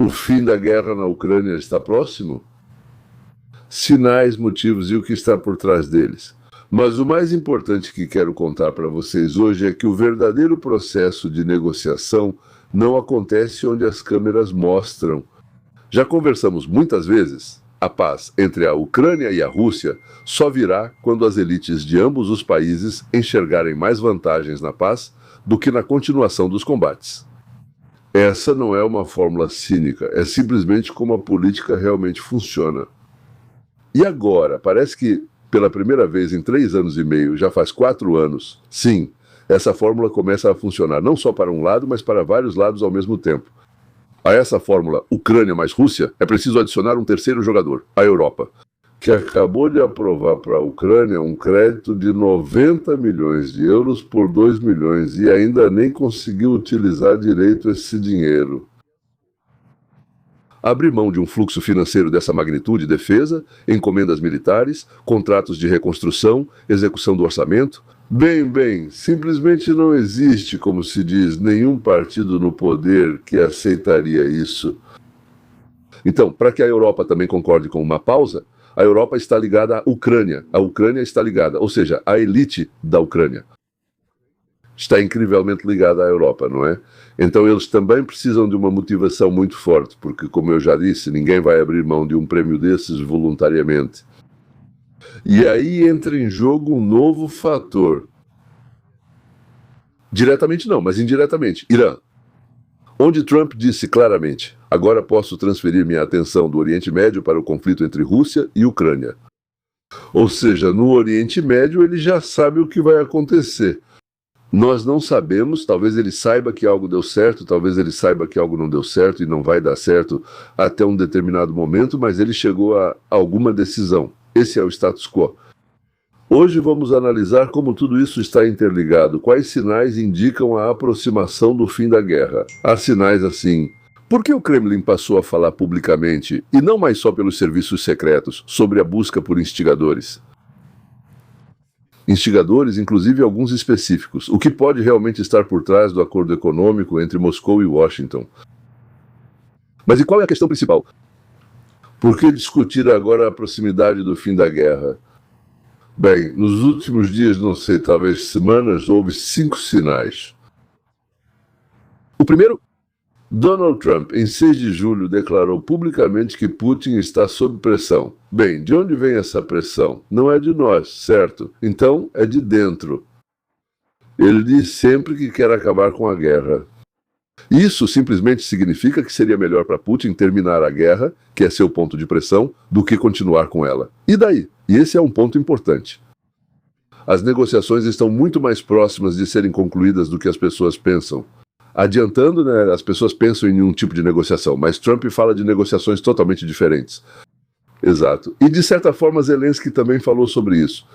O fim da guerra na Ucrânia está próximo? Sinais, motivos e o que está por trás deles. Mas o mais importante que quero contar para vocês hoje é que o verdadeiro processo de negociação não acontece onde as câmeras mostram. Já conversamos muitas vezes. A paz entre a Ucrânia e a Rússia só virá quando as elites de ambos os países enxergarem mais vantagens na paz do que na continuação dos combates. Essa não é uma fórmula cínica, é simplesmente como a política realmente funciona. E agora, parece que pela primeira vez em 3 anos e meio, já faz 4 anos, sim, essa fórmula começa a funcionar não só para um lado, mas para vários lados ao mesmo tempo. A essa fórmula Ucrânia mais Rússia, é preciso adicionar um terceiro jogador, a Europa, que acabou de aprovar para a Ucrânia um crédito de 90 milhões de euros por 2 milhões e ainda nem conseguiu utilizar direito esse dinheiro. Abrir mão de um fluxo financeiro dessa magnitude, defesa, encomendas militares, contratos de reconstrução, execução do orçamento. Bem, simplesmente não existe, como se diz, nenhum partido no poder que aceitaria isso. Então, para que a Europa também concorde com uma pausa, a Europa está ligada à Ucrânia. A Ucrânia está ligada, ou seja, à elite da Ucrânia. Está incrivelmente ligada à Europa, não é? Então eles também precisam de uma motivação muito forte, porque, como eu já disse, ninguém vai abrir mão de um prêmio desses voluntariamente. E aí entra em jogo um novo fator. Diretamente não, mas indiretamente. Irã. Onde Trump disse claramente: agora posso transferir minha atenção do Oriente Médio para o conflito entre Rússia e Ucrânia. Ou seja, no Oriente Médio ele já sabe o que vai acontecer. Nós não sabemos, talvez ele saiba que algo deu certo, talvez ele saiba que algo não deu certo e não vai dar certo até um determinado momento, mas ele chegou a alguma decisão. Esse é o status quo. Hoje vamos analisar como tudo isso está interligado, quais sinais indicam a aproximação do fim da guerra. Há sinais assim: por que o Kremlin passou a falar publicamente, e não mais só pelos serviços secretos, sobre a busca por instigadores? Instigadores, inclusive alguns específicos, o que pode realmente estar por trás do acordo econômico entre Moscou e Washington. Mas e qual é a questão principal? Por que discutir agora a proximidade do fim da guerra? Bem, nos últimos dias, não sei, talvez semanas, houve 5 sinais. O primeiro: Donald Trump, em 6 de julho, declarou publicamente que Putin está sob pressão. Bem, de onde vem essa pressão? Não é de nós, certo? Então, é de dentro. Ele diz sempre que quer acabar com a guerra. Isso simplesmente significa que seria melhor para Putin terminar a guerra, que é seu ponto de pressão, do que continuar com ela. E daí? E esse é um ponto importante. As negociações estão muito mais próximas de serem concluídas do que as pessoas pensam. Adiantando, né, as pessoas pensam em um tipo de negociação, mas Trump fala de negociações totalmente diferentes. Exato. E de certa forma Zelensky também falou sobre isso.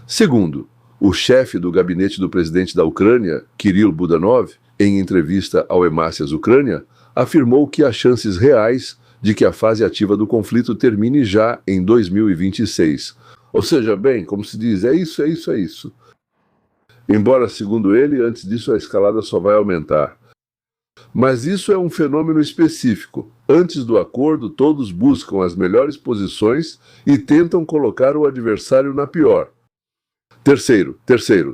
Segundo, o chefe do gabinete do presidente da Ucrânia, Kirill Budanov, em entrevista ao Emassias Ucrânia, afirmou que há chances reais de que a fase ativa do conflito termine já em 2026. Ou seja, bem, como se diz, é isso. Embora, segundo ele, antes disso a escalada só vai aumentar. Mas isso é um fenômeno específico. Antes do acordo, todos buscam as melhores posições e tentam colocar o adversário na pior. Terceiro,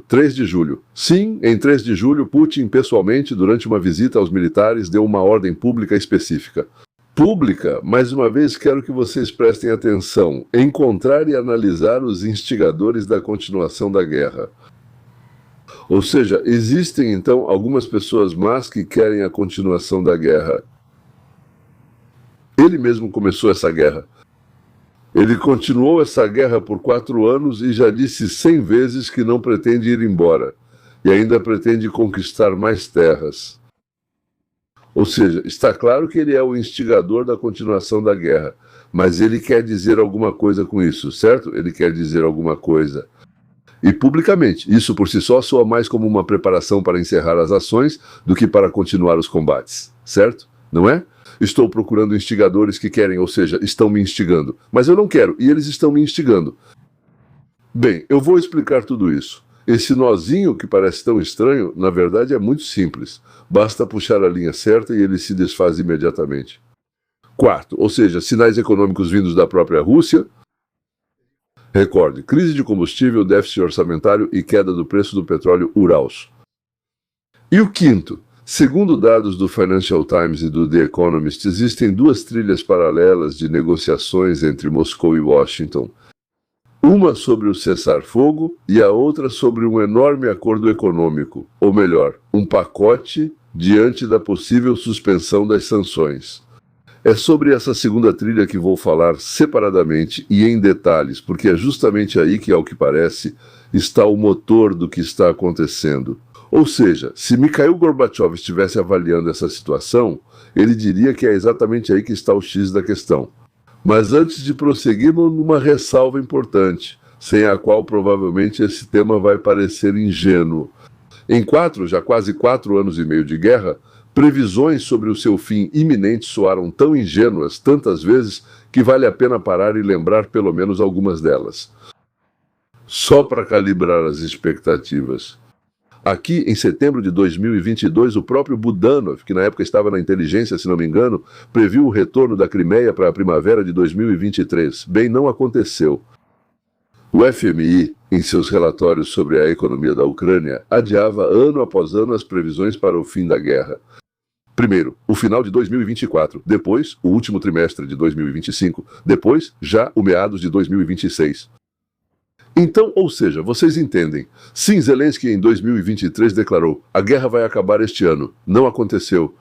3 de julho. Sim, em 3 de julho, Putin, pessoalmente, durante uma visita aos militares, deu uma ordem pública específica. Pública, mais uma vez quero que vocês prestem atenção: encontrar e analisar os instigadores da continuação da guerra. Ou seja, existem então algumas pessoas más que querem a continuação da guerra. Ele mesmo começou essa guerra. Ele continuou essa guerra por 4 anos e já disse 100 vezes que não pretende ir embora. E ainda pretende conquistar mais terras. Ou seja, está claro que ele é o instigador da continuação da guerra. Mas ele quer dizer alguma coisa com isso, certo? Ele quer dizer alguma coisa. E publicamente, isso por si só soa mais como uma preparação para encerrar as ações do que para continuar os combates, certo? Não é? Estou procurando instigadores que querem, ou seja, estão me instigando. Mas eu não quero, e eles estão me instigando. Bem, eu vou explicar tudo isso. Esse nozinho que parece tão estranho, na verdade é muito simples. Basta puxar a linha certa e ele se desfaz imediatamente. Quarto, ou seja, sinais econômicos vindos da própria Rússia. Recorde, crise de combustível, déficit orçamentário e queda do preço do petróleo Urals. E o quinto, segundo dados do Financial Times e do The Economist, existem duas trilhas paralelas de negociações entre Moscou e Washington. Uma sobre o cessar-fogo e a outra sobre um enorme acordo econômico, ou melhor, um pacote diante da possível suspensão das sanções. É sobre essa segunda trilha que vou falar separadamente e em detalhes, porque é justamente aí que, ao que parece, está o motor do que está acontecendo. Ou seja, se Mikhail Gorbachev estivesse avaliando essa situação, ele diria que é exatamente aí que está o X da questão. Mas antes de prosseguirmos, uma ressalva importante, sem a qual provavelmente esse tema vai parecer ingênuo. Em já quase 4 anos e meio de guerra, previsões sobre o seu fim iminente soaram tão ingênuas tantas vezes que vale a pena parar e lembrar pelo menos algumas delas. Só para calibrar as expectativas. Aqui, em setembro de 2022, o próprio Budanov, que na época estava na inteligência, se não me engano, previu o retorno da Crimeia para a primavera de 2023. Bem, não aconteceu. O FMI, em seus relatórios sobre a economia da Ucrânia, adiava ano após ano as previsões para o fim da guerra. Primeiro, o final de 2024, depois, o último trimestre de 2025, depois, já o meados de 2026. Então, ou seja, vocês entendem. Sim, Zelensky em 2023 declarou: a guerra vai acabar este ano. Não aconteceu.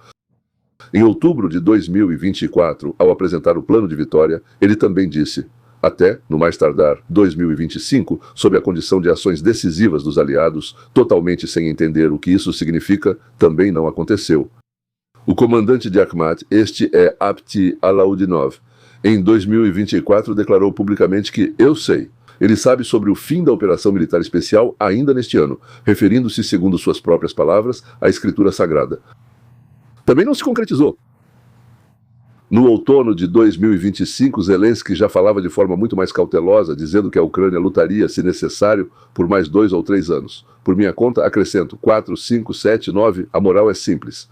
Em outubro de 2024, ao apresentar o plano de vitória, ele também disse: até, no mais tardar, 2025, sob a condição de ações decisivas dos aliados, totalmente sem entender o que isso significa, também não aconteceu. O comandante de Akhmat, este é Abti Alaudinov, em 2024 declarou publicamente que eu sei. Ele sabe sobre o fim da operação militar especial ainda neste ano, referindo-se, segundo suas próprias palavras, à Escritura Sagrada. Também não se concretizou. No outono de 2025, Zelensky já falava de forma muito mais cautelosa, dizendo que a Ucrânia lutaria, se necessário, por mais 2 ou 3 anos. Por minha conta, acrescento 4, 5, 7, 9, a moral é simples.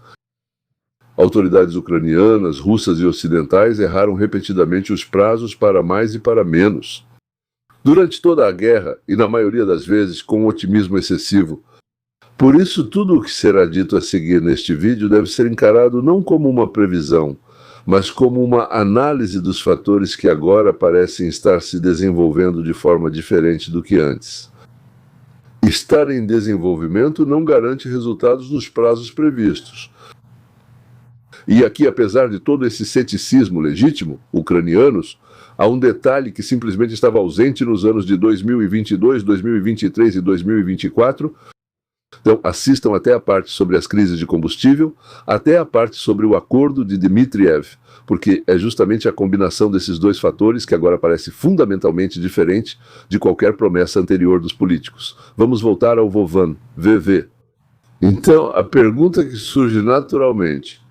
Autoridades ucranianas, russas e ocidentais erraram repetidamente os prazos para mais e para menos. Durante toda a guerra, e na maioria das vezes com um otimismo excessivo. Por isso, tudo o que será dito a seguir neste vídeo deve ser encarado não como uma previsão, mas como uma análise dos fatores que agora parecem estar se desenvolvendo de forma diferente do que antes. Estar em desenvolvimento não garante resultados nos prazos previstos. E aqui, apesar de todo esse ceticismo legítimo, ucranianos, há um detalhe que simplesmente estava ausente nos anos de 2022, 2023 e 2024. Então, assistam até a parte sobre as crises de combustível, até a parte sobre o acordo de Dmitriev, porque é justamente a combinação desses dois fatores que agora parece fundamentalmente diferente de qualquer promessa anterior dos políticos. Vamos voltar ao Vovan, VV. Então, a pergunta que surge naturalmente: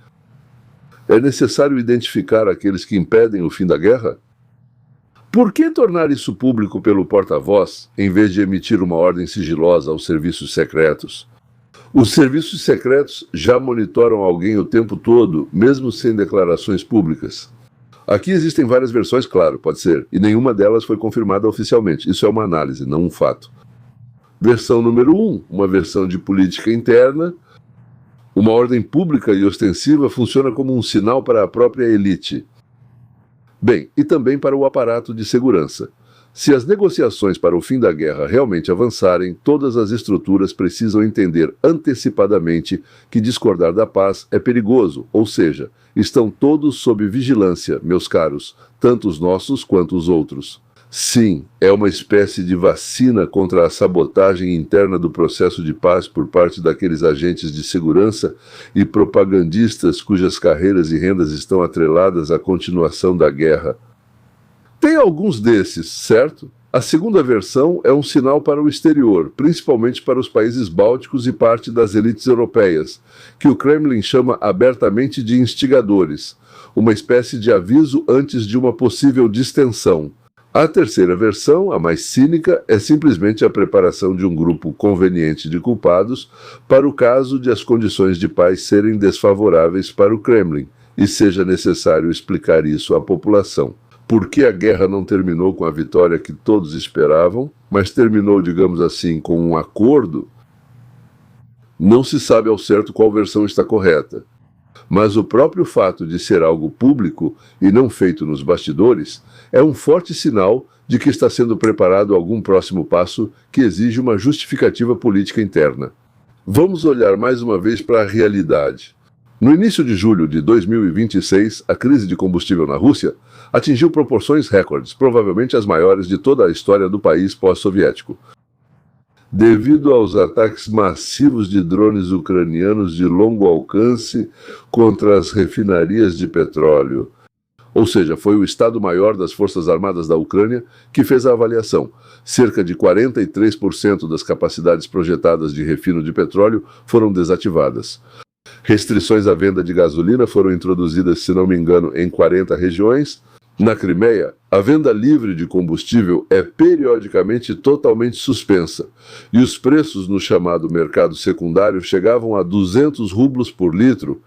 é necessário identificar aqueles que impedem o fim da guerra? Por que tornar isso público pelo porta-voz, em vez de emitir uma ordem sigilosa aos serviços secretos? Os serviços secretos já monitoram alguém o tempo todo, mesmo sem declarações públicas. Aqui existem várias versões, claro, pode ser, e nenhuma delas foi confirmada oficialmente. Isso é uma análise, não um fato. Versão número 1, uma versão de política interna. Uma ordem pública e ostensiva funciona como um sinal para a própria elite. Bem, e também para o aparato de segurança. Se as negociações para o fim da guerra realmente avançarem, todas as estruturas precisam entender antecipadamente que discordar da paz é perigoso, ou seja, estão todos sob vigilância, meus caros, tanto os nossos quanto os outros. Sim, é uma espécie de vacina contra a sabotagem interna do processo de paz por parte daqueles agentes de segurança e propagandistas cujas carreiras e rendas estão atreladas à continuação da guerra. Tem alguns desses, certo? A segunda versão é um sinal para o exterior, principalmente para os países bálticos e parte das elites europeias, que o Kremlin chama abertamente de instigadores, uma espécie de aviso antes de uma possível distensão. A terceira versão, a mais cínica, é simplesmente a preparação de um grupo conveniente de culpados para o caso de as condições de paz serem desfavoráveis para o Kremlin e seja necessário explicar isso à população. Por que a guerra não terminou com a vitória que todos esperavam, mas terminou, digamos assim, com um acordo? Não se sabe ao certo qual versão está correta. Mas o próprio fato de ser algo público e não feito nos bastidores é um forte sinal de que está sendo preparado algum próximo passo que exige uma justificativa política interna. Vamos olhar mais uma vez para a realidade. No início de julho de 2026, a crise de combustível na Rússia atingiu proporções recordes, provavelmente as maiores de toda a história do país pós-soviético. Devido aos ataques massivos de drones ucranianos de longo alcance contra as refinarias de petróleo. Ou seja, foi o Estado-Maior das Forças Armadas da Ucrânia que fez a avaliação. Cerca de 43% das capacidades projetadas de refino de petróleo foram desativadas. Restrições à venda de gasolina foram introduzidas, se não me engano, em 40 regiões. Na Crimeia, a venda livre de combustível é periodicamente totalmente suspensa, e os preços no chamado mercado secundário chegavam a 200 rublos por litro.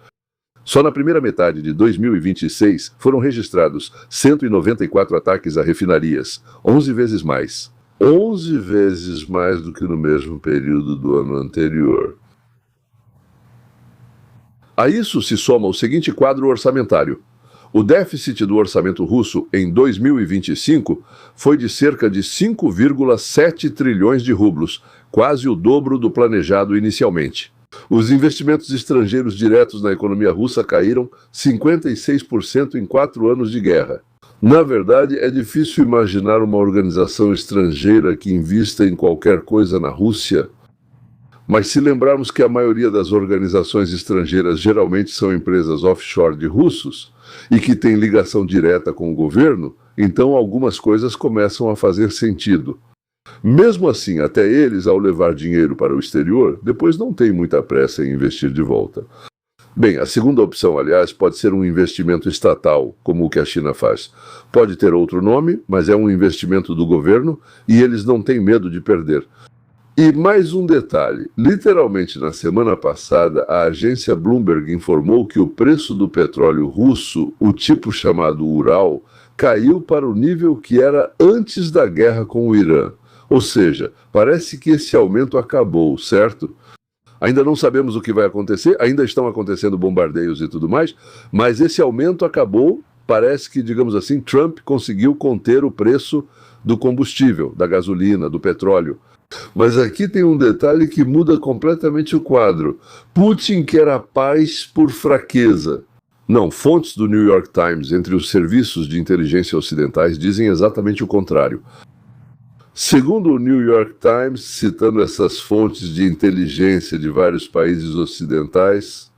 Só na primeira metade de 2026 foram registrados 194 ataques a refinarias, 11 vezes mais. 11 vezes mais do que no mesmo período do ano anterior. A isso se soma o seguinte quadro orçamentário. O déficit do orçamento russo em 2025 foi de cerca de 5,7 trilhões de rublos, quase o dobro do planejado inicialmente. Os investimentos estrangeiros diretos na economia russa caíram 56% em 4 anos de guerra. Na verdade, é difícil imaginar uma organização estrangeira que invista em qualquer coisa na Rússia. Mas se lembrarmos que a maioria das organizações estrangeiras geralmente são empresas offshore de russos e que têm ligação direta com o governo, então algumas coisas começam a fazer sentido. Mesmo assim, até eles, ao levar dinheiro para o exterior, depois não têm muita pressa em investir de volta. Bem, a segunda opção, aliás, pode ser um investimento estatal, como o que a China faz. Pode ter outro nome, mas é um investimento do governo e eles não têm medo de perder. E mais um detalhe, literalmente na semana passada, a agência Bloomberg informou que o preço do petróleo russo, o tipo chamado Ural, caiu para o nível que era antes da guerra com o Irã. Ou seja, parece que esse aumento acabou, certo? Ainda não sabemos o que vai acontecer, ainda estão acontecendo bombardeios e tudo mais, mas esse aumento acabou, parece que, digamos assim, Trump conseguiu conter o preço do combustível, da gasolina, do petróleo. Mas aqui tem um detalhe que muda completamente o quadro. Putin quer a paz por fraqueza. Não, fontes do New York Times entre os serviços de inteligência ocidentais dizem exatamente o contrário. Segundo o New York Times, citando essas fontes de inteligência de vários países ocidentais,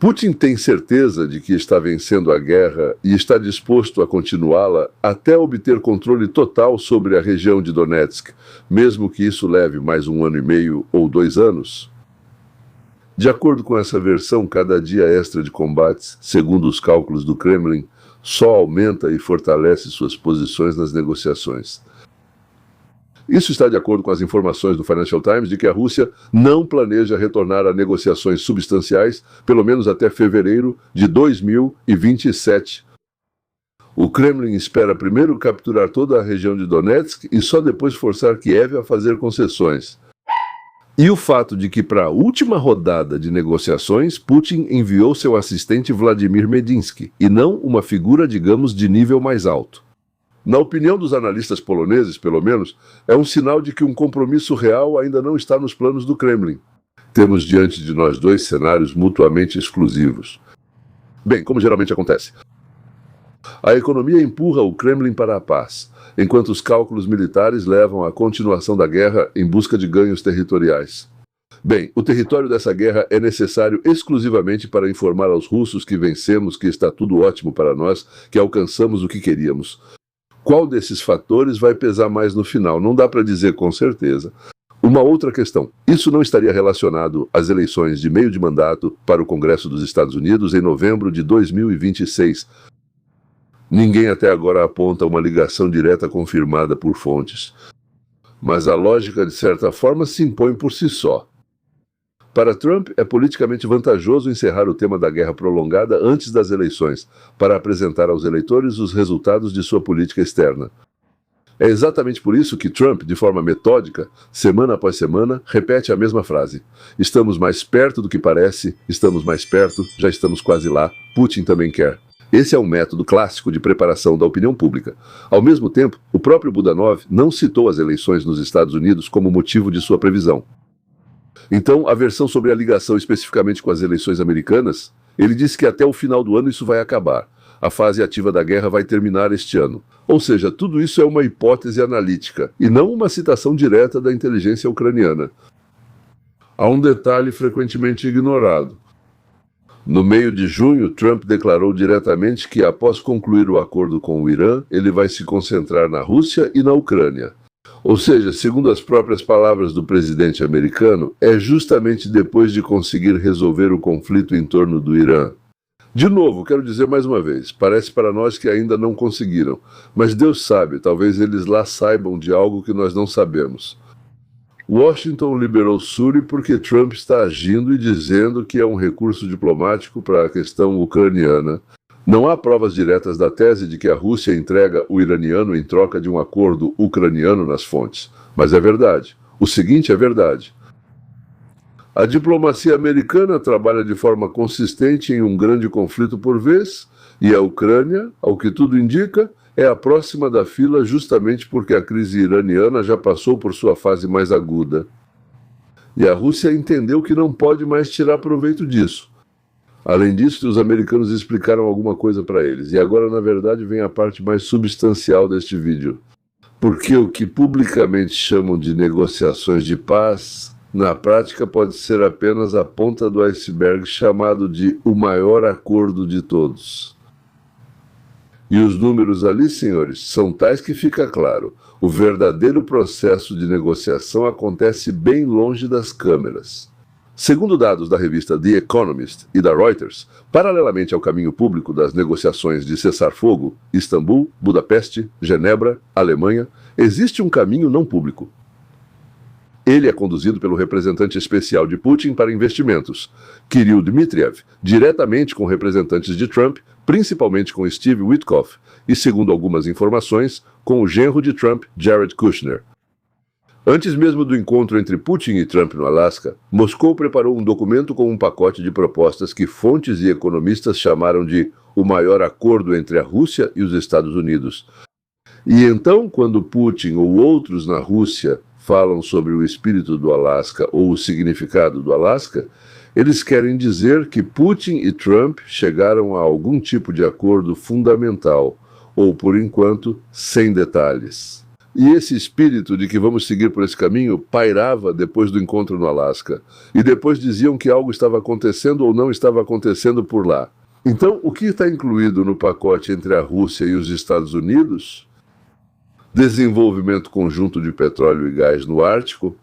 Putin tem certeza de que está vencendo a guerra e está disposto a continuá-la até obter controle total sobre a região de Donetsk, mesmo que isso leve mais 1 ano e meio ou 2 anos. De acordo com essa versão, cada dia extra de combates, segundo os cálculos do Kremlin, só aumenta e fortalece suas posições nas negociações. Isso está de acordo com as informações do Financial Times de que a Rússia não planeja retornar a negociações substanciais, pelo menos até fevereiro de 2027. O Kremlin espera primeiro capturar toda a região de Donetsk e só depois forçar Kiev a fazer concessões. E o fato de que, para a última rodada de negociações, Putin enviou seu assistente Vladimir Medinsky, e não uma figura, digamos, de nível mais alto. Na opinião dos analistas poloneses, pelo menos, é um sinal de que um compromisso real ainda não está nos planos do Kremlin. Temos diante de nós 2 cenários mutuamente exclusivos. Bem, como geralmente acontece, a economia empurra o Kremlin para a paz, enquanto os cálculos militares levam à continuação da guerra em busca de ganhos territoriais. Bem, o território dessa guerra é necessário exclusivamente para informar aos russos que vencemos, que está tudo ótimo para nós, que alcançamos o que queríamos. Qual desses fatores vai pesar mais no final? Não dá para dizer com certeza. Uma outra questão. Isso não estaria relacionado às eleições de meio de mandato para o Congresso dos Estados Unidos em novembro de 2026. Ninguém até agora aponta uma ligação direta confirmada por fontes. Mas a lógica, de certa forma, se impõe por si só. Para Trump, é politicamente vantajoso encerrar o tema da guerra prolongada antes das eleições, para apresentar aos eleitores os resultados de sua política externa. É exatamente por isso que Trump, de forma metódica, semana após semana, repete a mesma frase. Estamos mais perto do que parece, estamos mais perto, já estamos quase lá, Putin também quer. Esse é um método clássico de preparação da opinião pública. Ao mesmo tempo, o próprio Budanov não citou as eleições nos Estados Unidos como motivo de sua previsão. Então, a versão sobre a ligação especificamente com as eleições americanas, ele disse que até o final do ano isso vai acabar. A fase ativa da guerra vai terminar este ano. Ou seja, tudo isso é uma hipótese analítica, e não uma citação direta da inteligência ucraniana. Há um detalhe frequentemente ignorado. No meio de junho, Trump declarou diretamente que, após concluir o acordo com o Irã, ele vai se concentrar na Rússia e na Ucrânia. Ou seja, segundo as próprias palavras do presidente americano, é justamente depois de conseguir resolver o conflito em torno do Irã. De novo, quero dizer mais uma vez, parece para nós que ainda não conseguiram, mas Deus sabe, talvez eles lá saibam de algo que nós não sabemos. Washington liberou Suri porque Trump está agindo e dizendo que é um recurso diplomático para a questão ucraniana. Não há provas diretas da tese de que a Rússia entrega o iraniano em troca de um acordo ucraniano nas fontes. Mas é verdade. O seguinte é verdade. A diplomacia americana trabalha de forma consistente em um grande conflito por vez, e a Ucrânia, ao que tudo indica, é a próxima da fila justamente porque a crise iraniana já passou por sua fase mais aguda. E a Rússia entendeu que não pode mais tirar proveito disso. Além disso, os americanos explicaram alguma coisa para eles. E agora, na verdade, vem a parte mais substancial deste vídeo. Porque o que publicamente chamam de negociações de paz, na prática pode ser apenas a ponta do iceberg chamado de o maior acordo de todos. E os números ali, senhores, são tais que fica claro. O verdadeiro processo de negociação acontece bem longe das câmeras. Segundo dados da revista The Economist e da Reuters, paralelamente ao caminho público das negociações de cessar-fogo, Istambul, Budapeste, Genebra, Alemanha, existe um caminho não público. Ele é conduzido pelo representante especial de Putin para investimentos, Kirill Dmitriev, diretamente com representantes de Trump, principalmente com Steve Witkoff, e, segundo algumas informações, com o genro de Trump, Jared Kushner. Antes mesmo do encontro entre Putin e Trump no Alasca, Moscou preparou um documento com um pacote de propostas que fontes e economistas chamaram de o maior acordo entre a Rússia e os Estados Unidos. E então, quando Putin ou outros na Rússia falam sobre o espírito do Alasca ou o significado do Alasca, eles querem dizer que Putin e Trump chegaram a algum tipo de acordo fundamental, ou, por enquanto, sem detalhes. E esse espírito de que vamos seguir por esse caminho pairava depois do encontro no Alasca. E depois diziam que algo estava acontecendo ou não estava acontecendo por lá. Então, o que está incluído no pacote entre a Rússia e os Estados Unidos? Desenvolvimento conjunto de petróleo e gás no Ártico.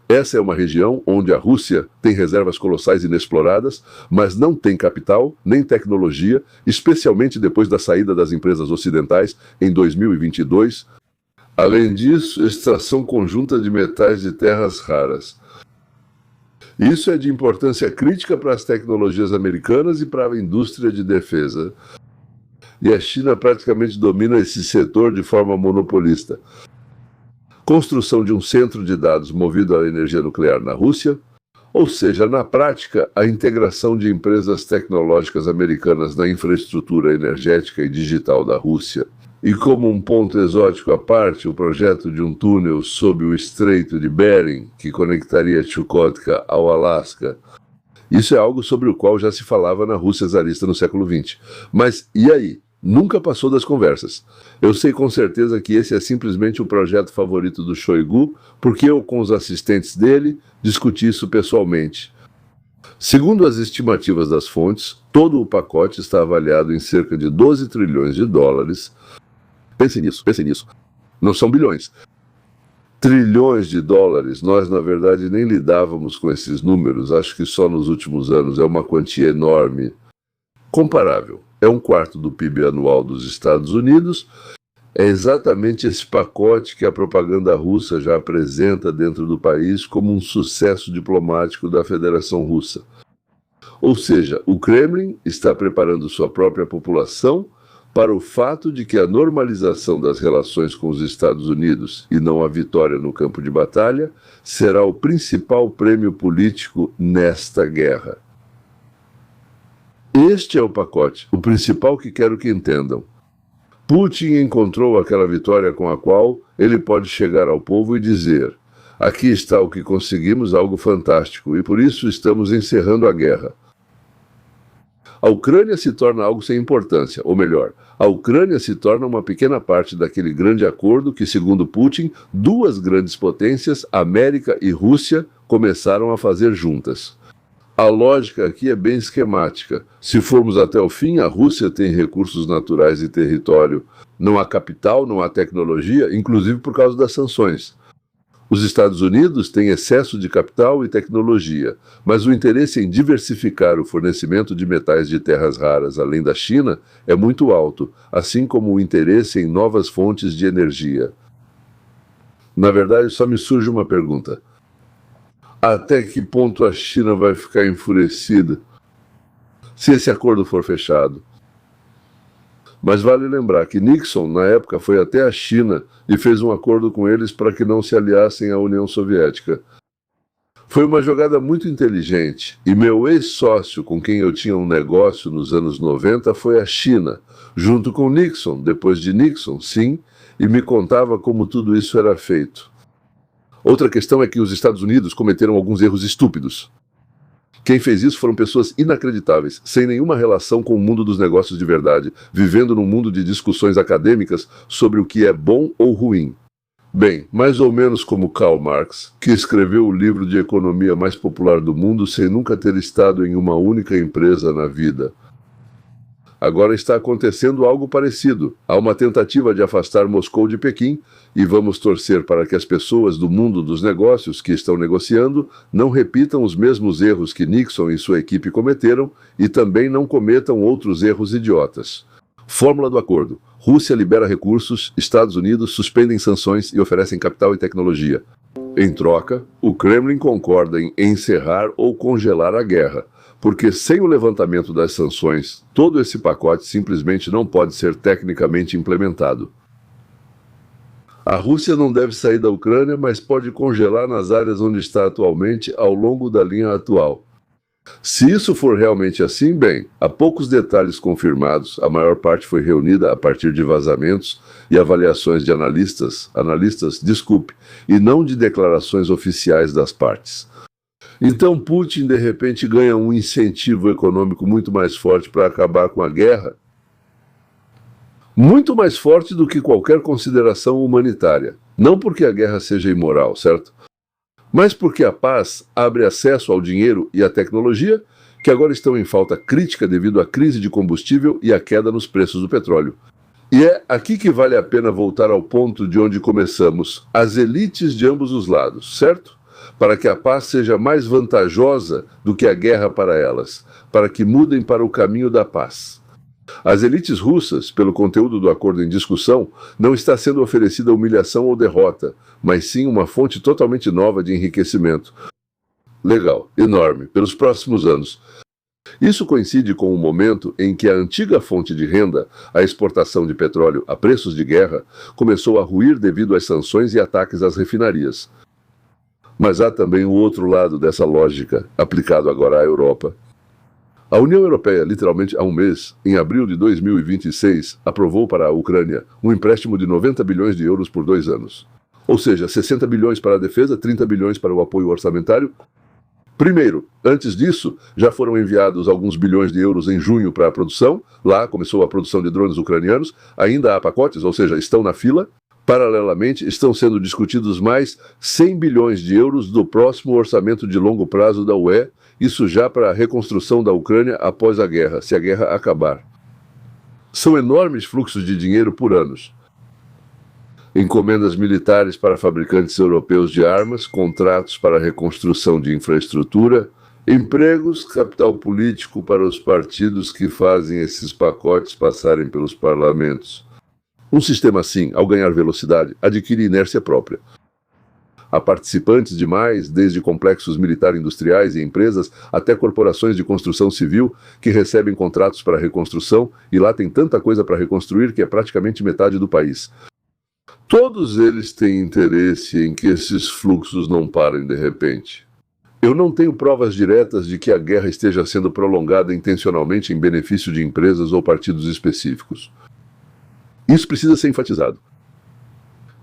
Essa é uma região onde a Rússia tem reservas colossais inexploradas, mas não tem capital nem tecnologia, especialmente depois da saída das empresas ocidentais em 2022. Além disso, extração conjunta de metais de terras raras. Isso é de importância crítica para as tecnologias americanas e para a indústria de defesa. E a China praticamente domina esse setor de forma monopolista. Construção de um centro de dados movido à energia nuclear na Rússia, ou seja, na prática, a integração de empresas tecnológicas americanas na infraestrutura energética e digital da Rússia. E como um ponto exótico à parte, o projeto de um túnel sob o Estreito de Bering, que conectaria Chukotka ao Alasca. Isso é algo sobre o qual já se falava na Rússia czarista no século XX. Mas e aí? Nunca passou das conversas. Eu sei com certeza que esse é simplesmente o projeto favorito do Shoigu, porque eu, com os assistentes dele, discuti isso pessoalmente. Segundo as estimativas das fontes, todo o pacote está avaliado em cerca de 12 trilhões de dólares. Pensem nisso. Não são bilhões. Trilhões de dólares. Nós, na verdade, nem lidávamos com esses números. Acho que só nos últimos anos é uma quantia enorme. Comparável. é 1/4 do PIB anual dos Estados Unidos. É exatamente esse pacote que a propaganda russa já apresenta dentro do país como um sucesso diplomático da Federação Russa. Ou seja, o Kremlin está preparando sua própria população para o fato de que a normalização das relações com os Estados Unidos, e não a vitória no campo de batalha, será o principal prêmio político nesta guerra. Este é o pacote, o principal que quero que entendam. Putin encontrou aquela vitória com a qual ele pode chegar ao povo e dizer: aqui está o que conseguimos, algo fantástico, e por isso estamos encerrando a guerra. A Ucrânia se torna algo sem importância, ou melhor, a Ucrânia se torna uma pequena parte daquele grande acordo que, segundo Putin, 2 grandes potências, América e Rússia, começaram a fazer juntas. A lógica aqui é bem esquemática. Se formos até o fim, a Rússia tem recursos naturais e território. Não há capital, não há tecnologia, inclusive por causa das sanções. Os Estados Unidos têm excesso de capital e tecnologia, mas o interesse em diversificar o fornecimento de metais de terras raras além da China é muito alto, assim como o interesse em novas fontes de energia. Na verdade, só me surge uma pergunta. Até que ponto a China vai ficar enfurecida se esse acordo for fechado? Mas vale lembrar que Nixon, na época, foi até a China e fez um acordo com eles para que não se aliassem à União Soviética. Foi uma jogada muito inteligente, e meu ex-sócio, com quem eu tinha um negócio nos anos 90, foi a China, junto com Nixon, depois de Nixon, sim, e me contava como tudo isso era feito. Outra questão é que os Estados Unidos cometeram alguns erros estúpidos. Quem fez isso foram pessoas inacreditáveis, sem nenhuma relação com o mundo dos negócios de verdade, vivendo num mundo de discussões acadêmicas sobre o que é bom ou ruim. Bem, mais ou menos como Karl Marx, que escreveu o livro de economia mais popular do mundo sem nunca ter estado em uma única empresa na vida. Agora está acontecendo algo parecido. Há uma tentativa de afastar Moscou de Pequim, e vamos torcer para que as pessoas do mundo dos negócios que estão negociando não repitam os mesmos erros que Nixon e sua equipe cometeram e também não cometam outros erros idiotas. Fórmula do acordo: Rússia libera recursos, Estados Unidos suspendem sanções e oferecem capital e tecnologia. Em troca, o Kremlin concorda em encerrar ou congelar a guerra, porque sem o levantamento das sanções, todo esse pacote simplesmente não pode ser tecnicamente implementado. A Rússia não deve sair da Ucrânia, mas pode congelar nas áreas onde está atualmente ao longo da linha atual. Se isso for realmente assim, bem, há poucos detalhes confirmados, a maior parte foi reunida a partir de vazamentos e avaliações de analistas, e não de declarações oficiais das partes. Então Putin, de repente, ganha um incentivo econômico muito mais forte para acabar com a guerra, muito mais forte do que qualquer consideração humanitária. Não porque a guerra seja imoral, certo? Mas porque a paz abre acesso ao dinheiro e à tecnologia, que agora estão em falta crítica devido à crise de combustível e à queda nos preços do petróleo. E é aqui que vale a pena voltar ao ponto de onde começamos, as elites de ambos os lados, certo? Para que a paz seja mais vantajosa do que a guerra para elas, para que mudem para o caminho da paz. Às elites russas, pelo conteúdo do acordo em discussão, não está sendo oferecida humilhação ou derrota, mas sim uma fonte totalmente nova de enriquecimento. Legal, enorme, pelos próximos anos. Isso coincide com o momento em que a antiga fonte de renda, a exportação de petróleo a preços de guerra, começou a ruir devido às sanções e ataques às refinarias. Mas há também o outro lado dessa lógica, aplicado agora à Europa. A União Europeia, literalmente há um mês, em abril de 2026, aprovou para a Ucrânia um empréstimo de 90 bilhões de euros por 2 anos. Ou seja, 60 bilhões para a defesa, 30 bilhões para o apoio orçamentário. Primeiro, antes disso, já foram enviados alguns bilhões de euros em junho para a produção. Lá começou a produção de drones ucranianos. Ainda há pacotes, ou seja, estão na fila. Paralelamente, estão sendo discutidos mais 100 bilhões de euros do próximo orçamento de longo prazo da UE, isso já para a reconstrução da Ucrânia após a guerra, se a guerra acabar. São enormes fluxos de dinheiro por anos. Encomendas militares para fabricantes europeus de armas, contratos para a reconstrução de infraestrutura, Empregos, capital político para os partidos que fazem esses pacotes passarem pelos parlamentos. Um sistema assim, ao ganhar velocidade, adquire inércia própria. Há participantes demais, desde complexos militar-industriais e empresas até corporações de construção civil que recebem contratos para reconstrução, e lá tem tanta coisa para reconstruir que é praticamente metade do país. Todos eles têm interesse em que esses fluxos não parem de repente. Eu não tenho provas diretas de que a guerra esteja sendo prolongada intencionalmente em benefício de empresas ou partidos específicos. Isso precisa ser enfatizado.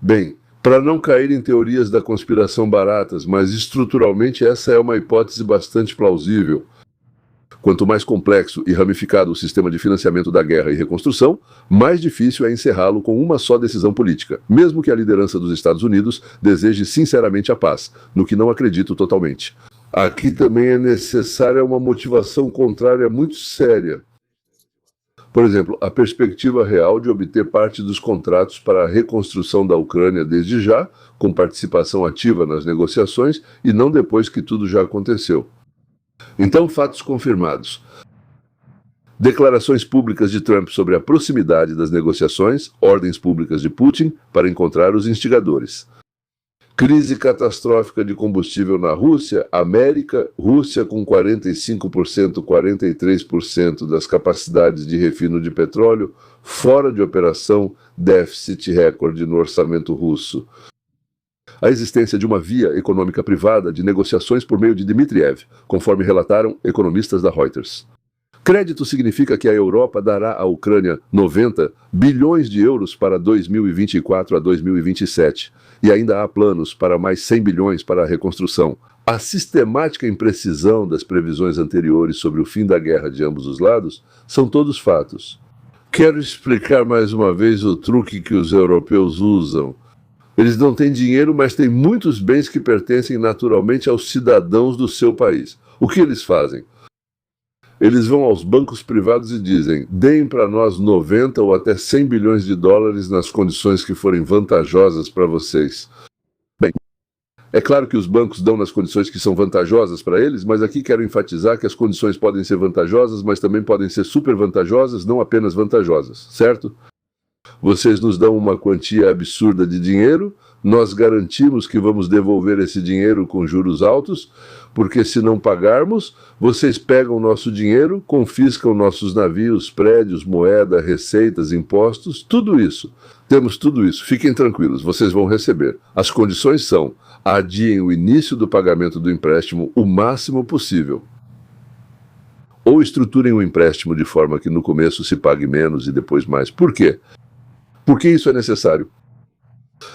Bem, para não cair em teorias da conspiração baratas, mas estruturalmente essa é uma hipótese bastante plausível. Quanto mais complexo e ramificado o sistema de financiamento da guerra e reconstrução, mais difícil é encerrá-lo com uma só decisão política, mesmo que a liderança dos Estados Unidos deseje sinceramente a paz, no que não acredito totalmente. Aqui também é necessária uma motivação contrária muito séria. Por exemplo, a perspectiva real de obter parte dos contratos para a reconstrução da Ucrânia desde já, com participação ativa nas negociações e não depois que tudo já aconteceu. Então, fatos confirmados. Declarações públicas de Trump sobre a proximidade das negociações, ordens públicas de Putin para encontrar os instigadores. Crise catastrófica de combustível na Rússia, Rússia com 45%, 43% das capacidades de refino de petróleo, fora de operação, déficit recorde no orçamento russo. A existência de uma via econômica privada de negociações por meio de Dmitriev, conforme relataram economistas da Reuters. Crédito significa que a Europa dará à Ucrânia 90 bilhões de euros para 2024 a 2027, e ainda há planos para mais 100 bilhões para a reconstrução. A sistemática imprecisão das previsões anteriores sobre o fim da guerra de ambos os lados são todos fatos. Quero explicar mais uma vez o truque que os europeus usam. Eles não têm dinheiro, mas têm muitos bens que pertencem naturalmente aos cidadãos do seu país. O que eles fazem? Eles vão aos bancos privados e dizem: deem para nós 90 ou até 100 bilhões de dólares nas condições que forem vantajosas para vocês. Bem, é claro que os bancos dão nas condições que são vantajosas para eles, mas aqui quero enfatizar que as condições podem ser vantajosas, mas também podem ser super vantajosas, não apenas vantajosas, certo? Vocês nos dão uma quantia absurda de dinheiro, nós garantimos que vamos devolver esse dinheiro com juros altos, porque se não pagarmos, vocês pegam nosso dinheiro, confiscam nossos navios, prédios, moeda, receitas, impostos, tudo isso. Temos tudo isso, fiquem tranquilos, vocês vão receber. As condições são: adiem o início do pagamento do empréstimo o máximo possível. Ou estruturem o empréstimo de forma que no começo se pague menos e depois mais. Por quê? Por que isso é necessário?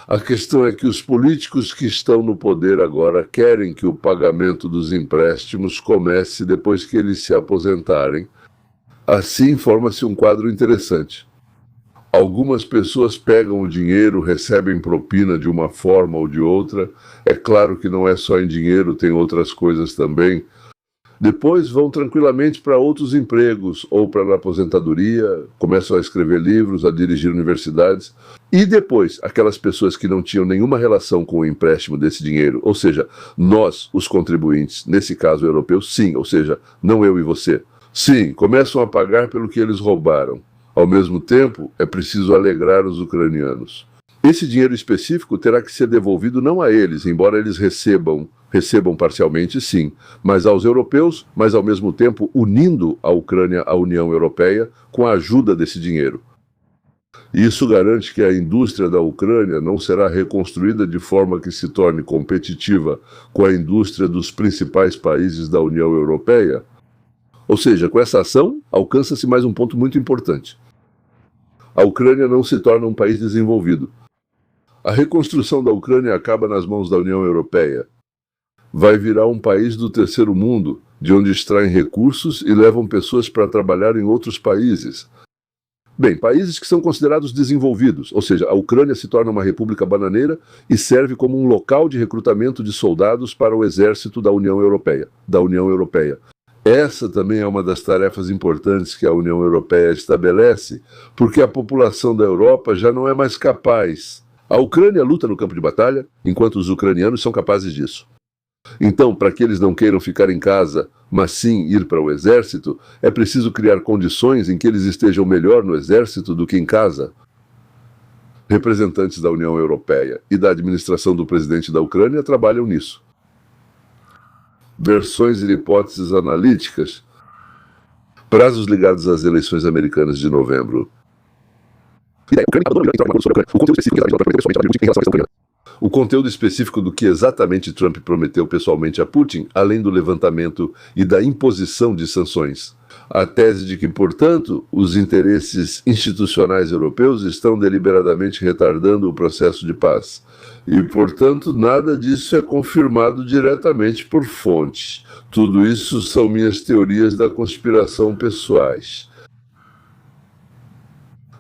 A questão é que os políticos que estão no poder agora querem que o pagamento dos empréstimos comece depois que eles se aposentarem. Assim forma-se um quadro interessante. Algumas pessoas pegam o dinheiro, recebem propina de uma forma ou de outra. É claro que não é só em dinheiro, tem outras coisas também. Depois vão tranquilamente para outros empregos ou para a aposentadoria, começam a escrever livros, a dirigir universidades. E depois, aquelas pessoas que não tinham nenhuma relação com o empréstimo desse dinheiro, ou seja, nós, os contribuintes, nesse caso europeus, sim, ou seja, não eu e você, sim, começam a pagar pelo que eles roubaram. Ao mesmo tempo, é preciso alegrar os ucranianos. Esse dinheiro específico terá que ser devolvido não a eles, embora eles recebam parcialmente, sim, mas aos europeus, mas ao mesmo tempo unindo a Ucrânia à União Europeia com a ajuda desse dinheiro. Isso garante que a indústria da Ucrânia não será reconstruída de forma que se torne competitiva com a indústria dos principais países da União Europeia. Ou seja, com essa ação, alcança-se mais um ponto muito importante. A Ucrânia não se torna um país desenvolvido. A reconstrução da Ucrânia acaba nas mãos da União Europeia. Vai virar um país do terceiro mundo, de onde extraem recursos e levam pessoas para trabalhar em outros países. Bem, países que são considerados desenvolvidos, ou seja, a Ucrânia se torna uma república bananeira e serve como um local de recrutamento de soldados para o exército da União Europeia. Essa também é uma das tarefas importantes que a União Europeia estabelece, porque a população da Europa já não é mais capaz. A Ucrânia luta no campo de batalha, enquanto os ucranianos são capazes disso. Então, para que eles não queiram ficar em casa, mas sim ir para o exército, é preciso criar condições em que eles estejam melhor no exército do que em casa. Representantes da União Europeia e da administração do presidente da Ucrânia trabalham nisso. Versões e hipóteses analíticas. Prazos ligados às eleições americanas de novembro. O conteúdo específico do que exatamente Trump prometeu pessoalmente a Putin, além do levantamento e da imposição de sanções. A tese de que, portanto, os interesses institucionais europeus estão deliberadamente retardando o processo de paz. E, portanto, nada disso é confirmado diretamente por fontes. Tudo isso são minhas teorias da conspiração pessoais.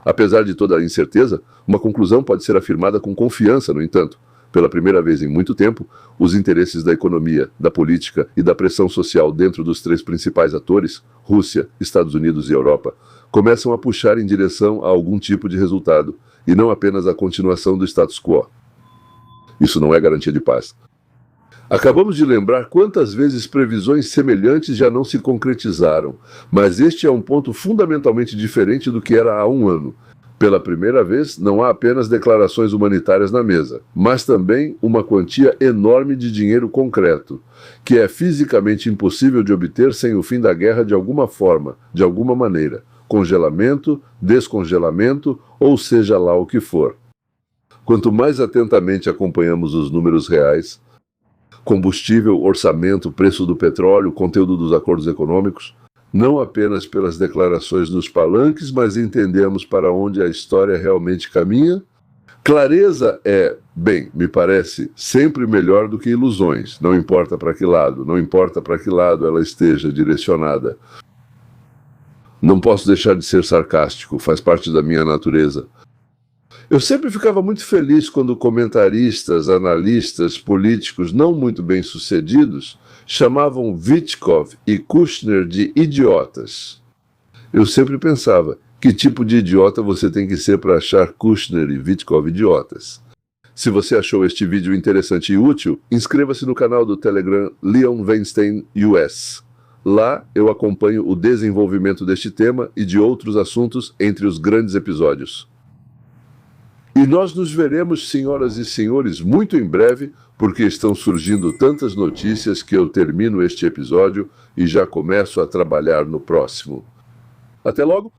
Apesar de toda a incerteza, uma conclusão pode ser afirmada com confiança, no entanto. Pela primeira vez em muito tempo, os interesses da economia, da política e da pressão social dentro dos três principais atores, Rússia, Estados Unidos e Europa, começam a puxar em direção a algum tipo de resultado, e não apenas a continuação do status quo. Isso não é garantia de paz. Acabamos de lembrar quantas vezes previsões semelhantes já não se concretizaram, mas este é um ponto fundamentalmente diferente do que era há um ano. Pela primeira vez, não há apenas declarações humanitárias na mesa, mas também uma quantia enorme de dinheiro concreto, que é fisicamente impossível de obter sem o fim da guerra de alguma forma, de alguma maneira, congelamento, descongelamento, ou seja lá o que for. Quanto mais atentamente acompanhamos os números reais, combustível, orçamento, preço do petróleo, conteúdo dos acordos econômicos, não apenas pelas declarações nos palanques, mas entendemos para onde a história realmente caminha. Clareza é, bem, me parece, sempre melhor do que ilusões, não importa para que lado, não importa para que lado ela esteja direcionada. Não posso deixar de ser sarcástico, faz parte da minha natureza. Eu sempre ficava muito feliz quando comentaristas, analistas, políticos não muito bem-sucedidos chamavam Witkoff e Kushner de idiotas. Eu sempre pensava, que tipo de idiota você tem que ser para achar Kushner e Witkoff idiotas? Se você achou este vídeo interessante e útil, inscreva-se no canal do Telegram Leon Weinstein US. Lá eu acompanho o desenvolvimento deste tema e de outros assuntos entre os grandes episódios. E nós nos veremos, senhoras e senhores, muito em breve, porque estão surgindo tantas notícias que eu termino este episódio e já começo a trabalhar no próximo. Até logo!